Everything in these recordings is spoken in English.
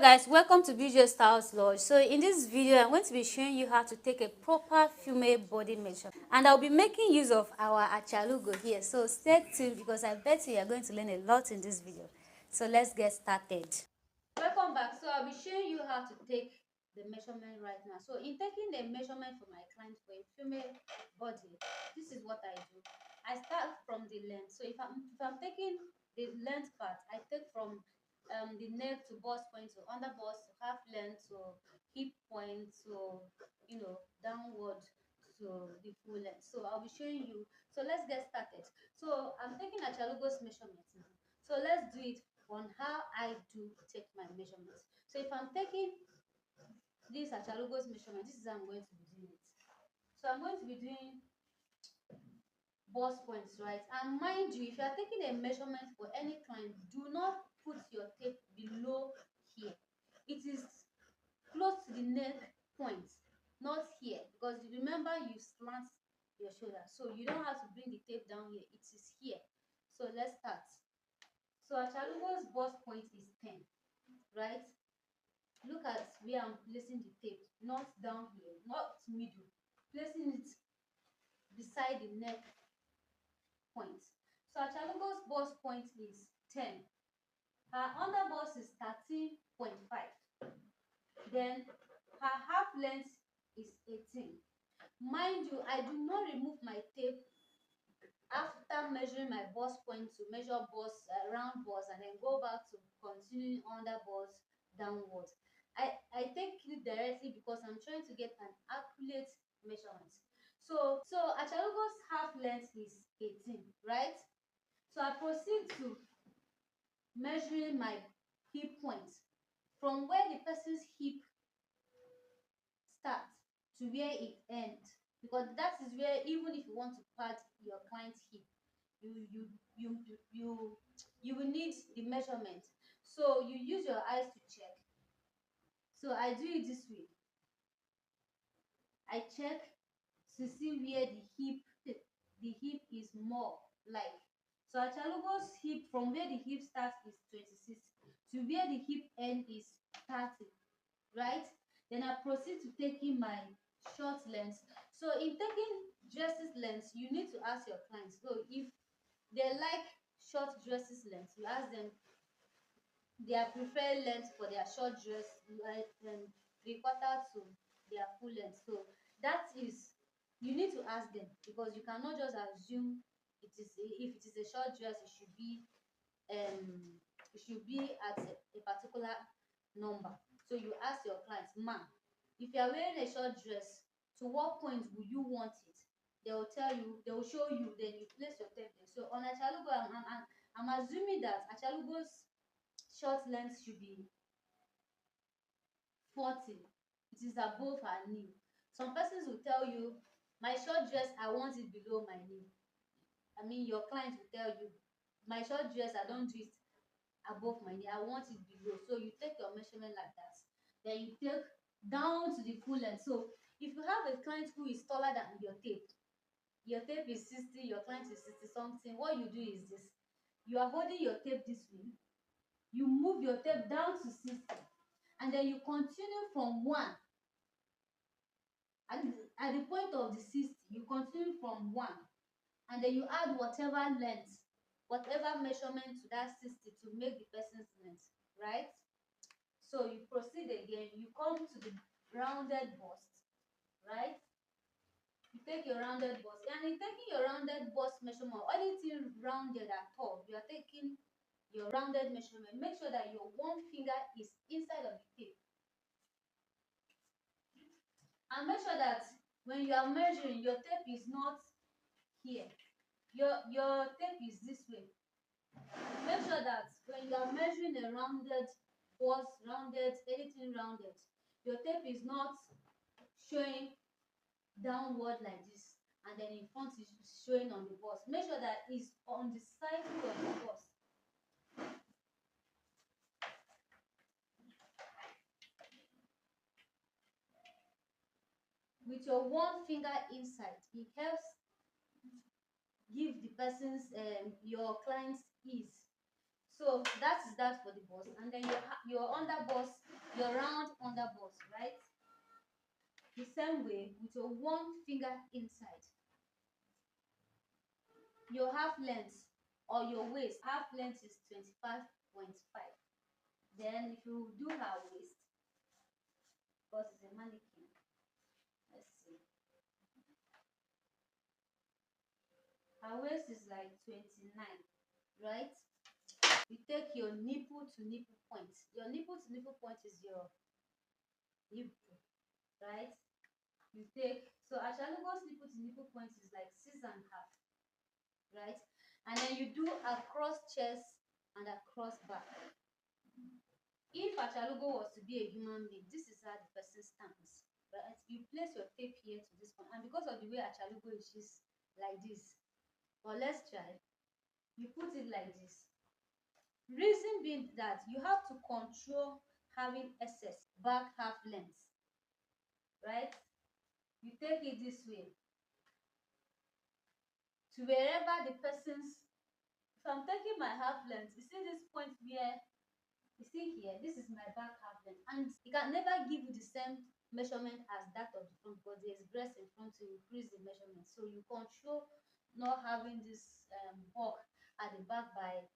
guys, welcome to BJ Styles Lodge. So in this video I'm going to be showing you how to take a proper female body measure, and I'll be making use of our achalugo here. So stay tuned because I bet you are going to learn a lot in this video. So let's get started. Welcome back. So I'll be showing you how to take the measurement right now. So in taking the measurement for my client for a female body, this is what I do. I start from the length. So if I'm taking the length part, I take from the neck to bust point to under bust to half length to hip point to downward to the full length. So I'll be showing you. So let's get started. So I'm taking a Achalugo's measurements now. So let's do it on how I do take my measurements. So if I'm taking this Achalugo's measurement, this is how I'm going to be doing it. So I'm going to be doing bust points, right? And mind you, if you are taking a measurement for any client, do not put your tape below here. It is close to the neck point, not here, because remember you slant your shoulder, so you don't have to bring the tape down here. It is here. So let's start. So Achalugo's bust point is 10, right? Look at where I'm placing the tape, not down here, not middle, placing it beside the neck point. So Achalugo's bust point is 10. Her under bust is 13.5. Then her half length is 18. Mind you, I do not remove my tape after measuring my bust point to measure bust, round bust, and then go back to continuing under bust downwards. I take it directly because I'm trying to get an accurate measurement. So Achalugo's half length is 18, right? So I proceed to measuring my hip point from where the person's hip starts to where it ends, because that is where, even if you want to pad your client's hip, you will need the measurement. So you use your eyes to check. So I do it this way. I check to see where the hip is more like. So Achalugo's hip, from where the hip starts is 26 to where the hip end is 30, right? Then I proceed to taking my short length. So in taking dresses length, you need to ask your clients. So if they like short dresses length, you ask them their preferred length for their short dress, like 3/4 to their full length. So that is, you need to ask them, because you cannot just assume it is if it is a short dress, it should be at a particular number. So you ask your clients, ma, if you are wearing a short dress, to what point will you want it? They will tell you, they will show you, then you place your tape there. So on Achalugo, I'm assuming that Achalugo's short length should be 40. It is above her knee. Some persons will tell you, my short dress, I want it below my knee. I mean, your client will tell you, my short dress, I don't do it above my knee, I want it below. So you take your measurement like that. Then you take down to the full length. So if you have a client who is taller than your tape is 60, your client is 60 something, what you do is this. You are holding your tape this way, you move your tape down to 60, and then you continue from 1. And at the point of the 60, you continue from 1, and then you add whatever length, whatever measurement to that 60 to make the person's length, right? So you proceed again, you come to the rounded bust, right? You take your rounded bust, and in taking your rounded bust measurement, or anything rounded at all, you are taking your rounded measurement. Make sure that your one finger is inside of the tape, and make sure that when you are measuring, your tape is not here. Your tape is this way. Make sure that when you are measuring a rounded bust, rounded, anything rounded, your tape is not showing downward like this, and then in front is showing on the bust. Make sure that it's on the cycle of the bust. With your one finger inside, it helps give the person's your client's ease. So that is that for the bust. And then your under bust your round under bust, right? The same way with your one finger inside. Your half length or your waist, half length is 25.5. Then if you do her waist, because it's a mannequin, let's see. Her waist is like 29, right? You take your nipple to nipple point. Your nipple to nipple point is your nipple, right? You take, so Achalugo's nipple to nipple point is like 6.5, right? And then you do across chest and across back. If Achalugo was to be a human being, this is how the person stands, right? You place your tape here to this point, and because of the way Achalugo is just like this, but let's try. You put it like this. Reason being that you have to control having excess back half length, right? You take it this way to wherever the person's, if I'm taking my half length, you see this point where, you see here, this is my back half length, and it can never give you the same measurement as that of the front because there's breast in front to increase the measurement. So you control not having this bulk at the back by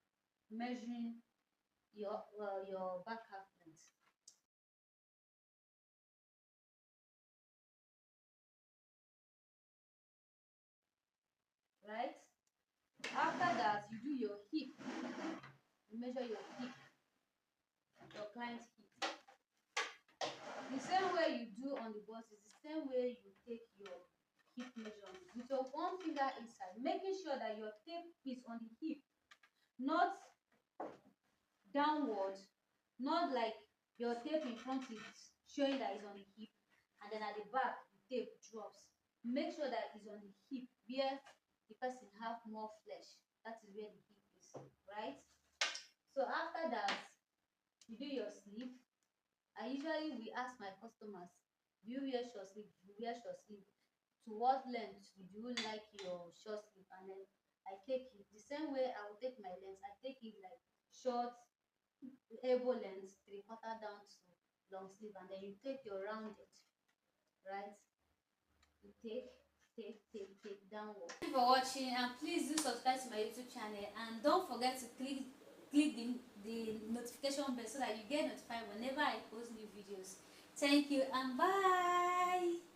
measuring your back half length. Right? After that, you do your hip. You measure your hip, your client's hip. The same way you do on the bust is the same way you take your hip measurement. With your one finger inside, making sure that your tape is on the hip, not downward, not like your tape in front is showing that it's on the hip, and then at the back, the tape drops. Make sure that it's on the hip where the person have more flesh. That is where the hip is, right? So after that, you do your sleeve. I usually we ask my customers, do you wear short sleeve? Do you wear short sleeve? To what length do you like your short sleeve? And then I take it the same way I will take my length. I take it like short elbow length, 3/4 down to long sleeve, and then you take your rounded, right? You take downward. Thank you for watching, and please do subscribe to my YouTube channel, and don't forget to click the notification bell so that you get notified whenever I post new videos. Thank you and bye.